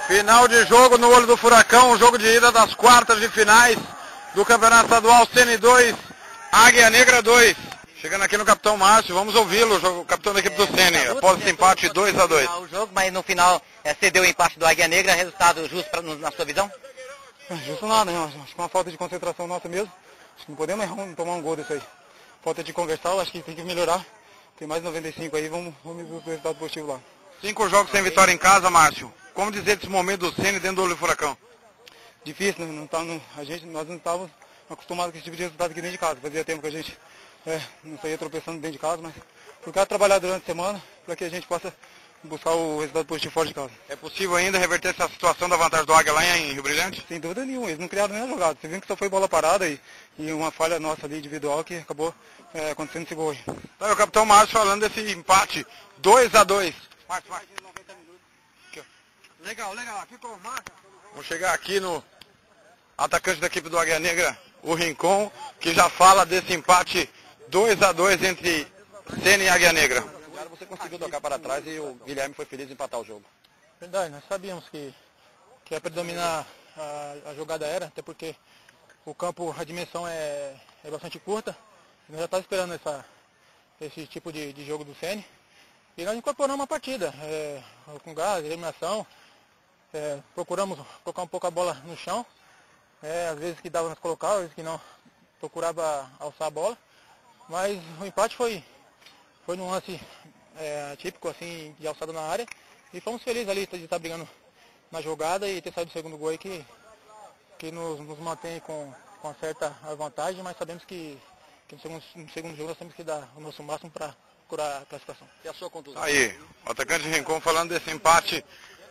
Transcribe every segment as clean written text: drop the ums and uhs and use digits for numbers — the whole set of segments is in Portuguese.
Final de jogo no Olho do Furacão, o jogo de ida das quartas de finais do Campeonato Estadual Sene 2, Águia Negra 2. Chegando aqui no Capitão Márcio, vamos ouvi-lo, o capitão da equipe do Sene, após esse empate 2-2. O jogo, mas no final cedeu o empate do Águia Negra, resultado justo na sua visão? Justo nada, né? Acho que é uma falta de concentração nossa mesmo. Acho que não podemos tomar um gol desse aí. Falta de conversar, acho que tem que melhorar. Tem mais 95 aí, vamos ver o resultado positivo lá. 5 jogos sem vitória em casa, Márcio. Como dizer desse momento do Sene dentro do Olho do Furacão? Difícil, né? Nós não estávamos acostumados com esse tipo de resultado aqui dentro de casa. Fazia tempo que a gente não saía tropeçando dentro de casa, mas por causa de trabalhar durante a semana, para que a gente possa buscar o resultado positivo fora de casa. É possível ainda reverter essa situação da vantagem do Águia lá em Rio Brilhante? Sem dúvida nenhuma, eles não criaram nenhuma jogada. Você viu que só foi bola parada e uma falha nossa ali individual que acabou acontecendo esse gol aí. Tá aí o capitão Márcio falando desse empate 2-2. Márcio. Legal, aqui com o Márcio. Vamos chegar aqui no atacante da equipe do Águia Negra, o Rincon, que já fala desse empate 2-2 entre Sene e Águia Negra. Você conseguiu tocar para trás e o Guilherme foi feliz em empatar o jogo. Verdade, nós sabíamos que ia predominar a jogada aérea, até porque o campo, a dimensão é bastante curta. Nós já estávamos esperando esse tipo de jogo do Sene. E nós incorporamos a partida, com gás, eliminação. Procuramos colocar um pouco a bola no chão. Às vezes que dava nos colocar, às vezes que não, procurava alçar a bola. Mas o empate foi num lance típico assim, de alçada na área. E fomos felizes ali de estar brigando na jogada e ter saído do segundo gol aí que nos mantém com uma certa vantagem, mas sabemos que no segundo jogo nós temos que dar o nosso máximo para procurar a classificação. E a sua contusão? Aí, o atacante Rincon falando desse empate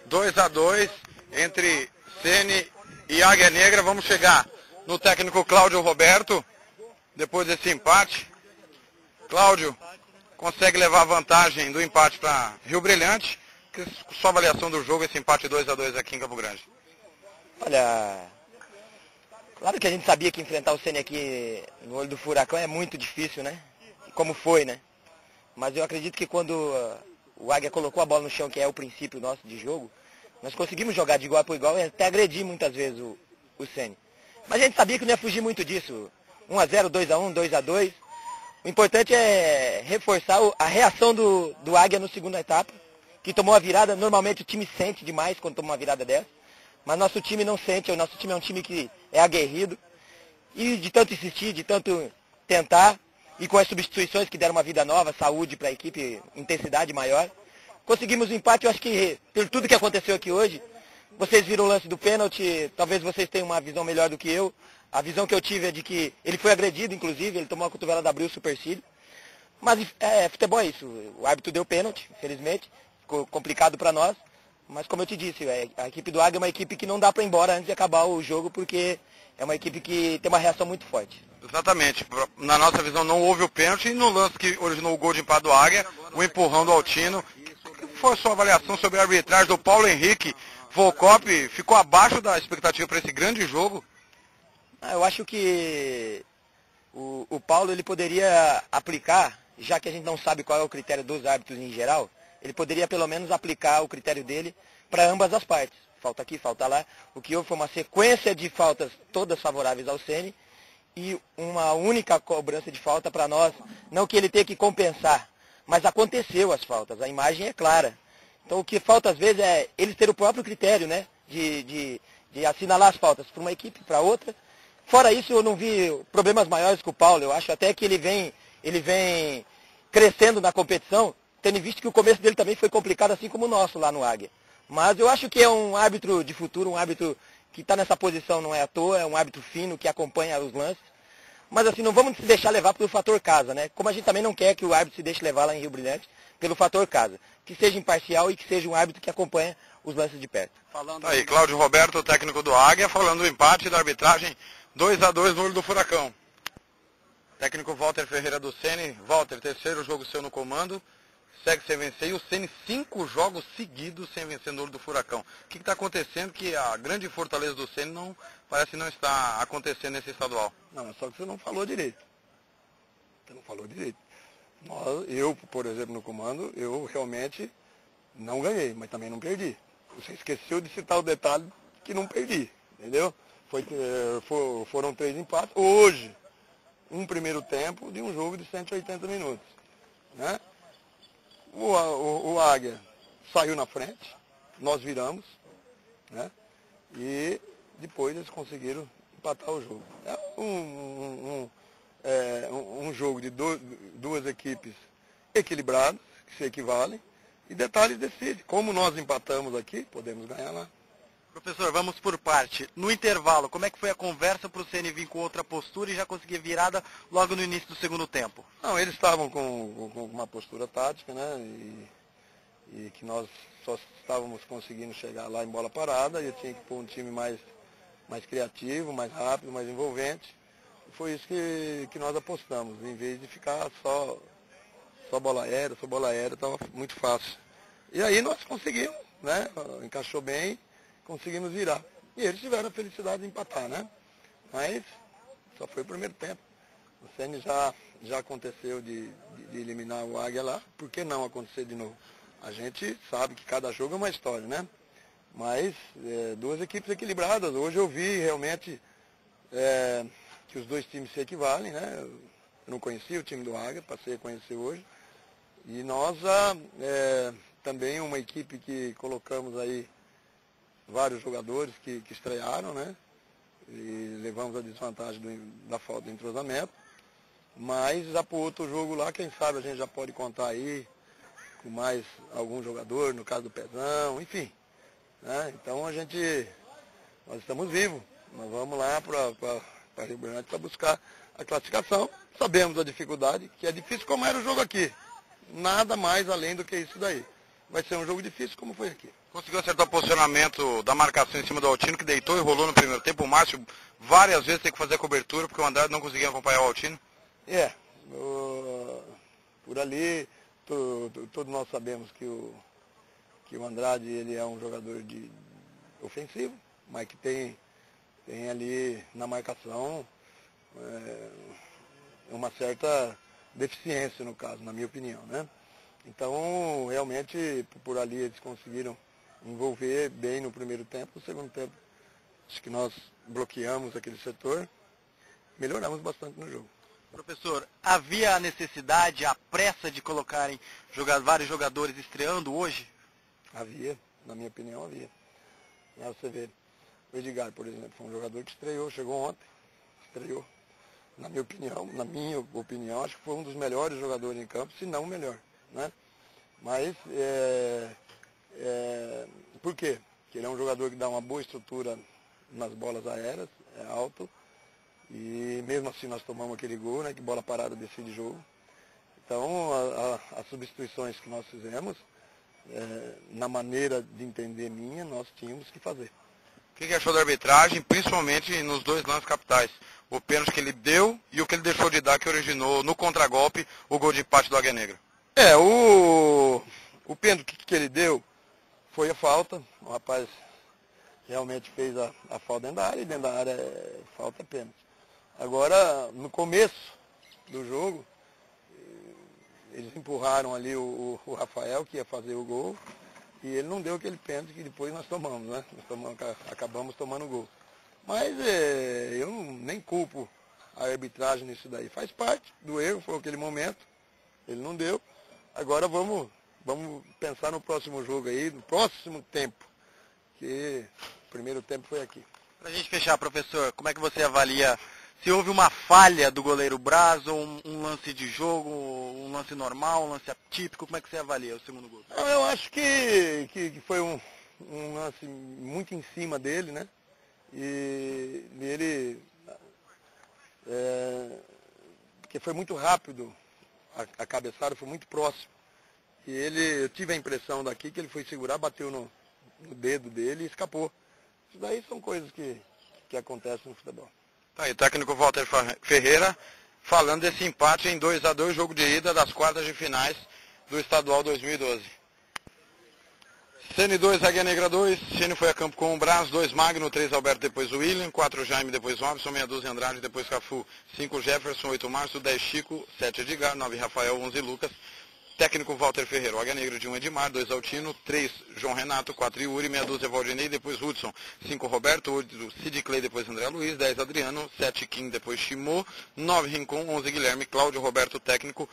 2-2 entre Sene e Águia Negra. Vamos chegar no técnico Cláudio Roberto, depois desse empate. Cláudio, consegue levar a vantagem do empate para Rio Brilhante? Que sua avaliação do jogo, esse empate 2-2 aqui em Campo Grande? Olha, claro que a gente sabia que enfrentar o Sene aqui no Olho do Furacão é muito difícil, né? Como foi, né? Mas eu acredito que quando o Águia colocou a bola no chão, que é o princípio nosso de jogo, nós conseguimos jogar de igual para igual e até agredir muitas vezes o Sene. Mas a gente sabia que não ia fugir muito disso. 1-0, 2-1, 2-2. O importante é reforçar a reação do Águia na segunda etapa, que tomou a virada. Normalmente o time sente demais quando toma uma virada dessa, mas nosso time não sente. O nosso time é um time que é aguerrido. E de tanto insistir, de tanto tentar, e com as substituições que deram uma vida nova, saúde para a equipe, intensidade maior, conseguimos o empate. Eu acho que por tudo que aconteceu aqui hoje, vocês viram o lance do pênalti, talvez vocês tenham uma visão melhor do que eu. A visão que eu tive é de que ele foi agredido, inclusive, ele tomou a cotovelada da Abril supercílio. Mas futebol é isso, o árbitro deu pênalti, infelizmente, ficou complicado para nós. Mas como eu te disse, a equipe do Águia é uma equipe que não dá para ir embora antes de acabar o jogo, porque é uma equipe que tem uma reação muito forte. Exatamente, na nossa visão não houve o pênalti, e no lance que originou o gol de empate do Águia, o empurrão do Altino. Qual foi a sua avaliação sobre a arbitragem do Paulo Henrique Volcop? Ficou abaixo da expectativa para esse grande jogo? Eu acho que o Paulo ele poderia aplicar, já que a gente não sabe qual é o critério dos árbitros em geral, ele poderia pelo menos aplicar o critério dele para ambas as partes. Falta aqui, falta lá. O que houve foi uma sequência de faltas todas favoráveis ao Sene e uma única cobrança de falta para nós. Não que ele tenha que compensar, mas aconteceu as faltas, a imagem é clara. Então o que falta às vezes é eles terem o próprio critério, né, de assinalar as faltas para uma equipe, para outra. Fora isso, eu não vi problemas maiores com o Paulo. Eu acho até que ele vem crescendo na competição, tendo visto que o começo dele também foi complicado, assim como o nosso lá no Águia. Mas eu acho que é um árbitro de futuro, um árbitro que está nessa posição não é à toa, é um árbitro fino, que acompanha os lances. Mas assim, não vamos se deixar levar pelo fator casa, né? Como a gente também não quer que o árbitro se deixe levar lá em Rio Brilhante pelo fator casa. Que seja imparcial e que seja um árbitro que acompanha os lances de perto. Aí, Cláudio Roberto, técnico do Águia, falando do empate da arbitragem 2-2 no Olho do Furacão. Técnico Walter Ferreira do Sene. Walter, terceiro jogo seu no comando, segue sem vencer, e o Sene 5 jogos seguidos sem vencer no Olho do Furacão. O que está acontecendo que a grande fortaleza do Sene parece não estar acontecendo nesse estadual? Não, só que você não falou direito. Eu, por exemplo, no comando, eu realmente não ganhei, mas também não perdi. Você esqueceu de citar o detalhe que não perdi, entendeu? Foram 3 empates. Hoje, um primeiro tempo de um jogo de 180 minutos. Né? O Águia saiu na frente, nós viramos, né? E depois eles conseguiram empatar o jogo. É um jogo de duas equipes equilibradas, que se equivalem, e detalhes decidem. Como nós empatamos aqui, podemos ganhar lá. Professor, vamos por parte. No intervalo, como é que foi a conversa para o Ceni vir com outra postura e já conseguir virada logo no início do segundo tempo? Não, eles estavam com uma postura tática, né? E que nós só estávamos conseguindo chegar lá em bola parada, e eu tinha que pôr um time mais criativo, mais rápido, mais envolvente. Foi isso que nós apostamos, em vez de ficar só bola aérea, estava muito fácil. E aí nós conseguimos, né? Encaixou bem, conseguimos virar. E eles tiveram a felicidade de empatar, né? Mas só foi o primeiro tempo. O Ceni já aconteceu de eliminar o Águia lá, por que não acontecer de novo? A gente sabe que cada jogo é uma história, né? Mas duas equipes equilibradas. Hoje eu vi realmente que os dois times se equivalem, né? Eu não conhecia o time do Águia, passei a conhecer hoje. E nós também uma equipe que colocamos aí vários jogadores que estrearam, né? E levamos a desvantagem da falta de entrosamento. Mas já para o outro jogo lá, quem sabe a gente já pode contar aí com mais algum jogador, no caso do Pezão, enfim. Né? Então nós estamos vivos. Nós vamos lá para Rio Brilhante para buscar a classificação. Sabemos a dificuldade, que é difícil como era o jogo aqui. Nada mais além do que isso daí. Vai ser um jogo difícil como foi aqui. Conseguiu acertar o posicionamento da marcação em cima do Altino, que deitou e rolou no primeiro tempo. O Márcio várias vezes tem que fazer a cobertura, porque o Andrade não conseguia acompanhar o Altino. Por ali, todos nós sabemos que o Andrade ele é um jogador ofensivo, mas que tem ali na marcação uma certa deficiência, no caso, na minha opinião, né? Então, realmente, por ali eles conseguiram envolver bem no primeiro tempo. No segundo tempo, acho que nós bloqueamos aquele setor, melhoramos bastante no jogo. Professor, havia a necessidade, a pressa de colocarem vários jogadores estreando hoje? Havia, na minha opinião, havia. Você vê, o Edgar, por exemplo, foi um jogador que estreou, chegou ontem, estreou. Na minha opinião, acho que foi um dos melhores jogadores em campo, se não o melhor, né? Mas, por quê? Porque ele é um jogador que dá uma boa estrutura nas bolas aéreas, é alto, e mesmo assim nós tomamos aquele gol, né? Que bola parada decide jogo. Então, as substituições que nós fizemos, na maneira de entender minha, nós tínhamos que fazer. O que achou da arbitragem, principalmente nos dois lances capitais? O pênalti que ele deu e o que ele deixou de dar, que originou no contragolpe o gol de empate do Águia Negra. O pênalti que ele deu foi a falta. O rapaz realmente fez a falta dentro da área, e dentro da área falta é pênalti. Agora, no começo do jogo, eles empurraram ali o Rafael, que ia fazer o gol, e ele não deu aquele pênalti que depois nós tomamos, né? Acabamos tomando o gol. Mas eu nem culpo a arbitragem nisso daí. Faz parte do erro, foi aquele momento, ele não deu. Agora vamos pensar no próximo jogo aí, no próximo tempo, que o primeiro tempo foi aqui. Para a gente fechar, professor, como é que você avalia se houve uma falha do goleiro Braz, ou um lance de jogo, um lance normal, um lance atípico, como é que você avalia o segundo gol? Eu acho que foi um lance muito em cima dele, né? E ele, porque foi muito rápido, a cabeçada foi muito próximo. E eu tive a impressão daqui que ele foi segurar, bateu no dedo dele e escapou. Isso daí são coisas que acontecem no futebol. Tá aí, técnico Walter Ferreira falando desse empate em 2-2, jogo de ida das quartas de finais do Estadual 2012. Ceni 2, Águia Negra 2, Ceni foi a campo com o Braz, 2 Magno, 3 Alberto, depois William, 4 Jaime, depois Robson, meia dúzia Andrade, depois Cafu, 5 Jefferson, 8 Márcio, 10 Chico, 7 Edgar, 9 Rafael, 11 Lucas, Técnico Walter Ferreira, o Águia Negra de 1 Edmar, 2 Altino, 3 João Renato, 4 Yuri, meia dúzia Valdinei, depois Hudson, 5 Roberto, 8 Sid Clay, depois André Luiz, 10 Adriano, 7 Kim, depois Chimô, 9 Rincon, 11 Guilherme, Cláudio Roberto técnico.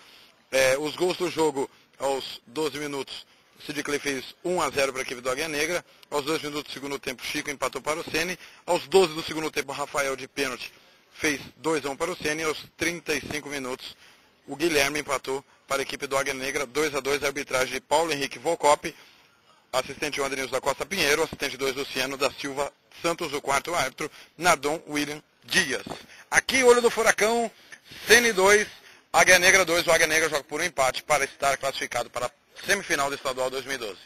Os gols do jogo aos 12 minutos, Sid Clay fez 1-0 para a equipe do Águia Negra, aos 2 minutos do segundo tempo Chico empatou para o Ceni, aos 12 do segundo tempo Rafael de pênalti fez 2-1 para o Ceni, aos 35 minutos o Guilherme empatou para a equipe do Águia Negra, 2-2, arbitragem de Paulo Henrique Volcop, assistente 1 Adenilson da Costa Pinheiro, assistente 2 Luciano da Silva Santos, o quarto árbitro, Nardon William Dias. Aqui, olho do furacão, Ceni 2, Águia Negra 2, o Águia Negra joga por um empate para estar classificado para a semifinal do Estadual 2012.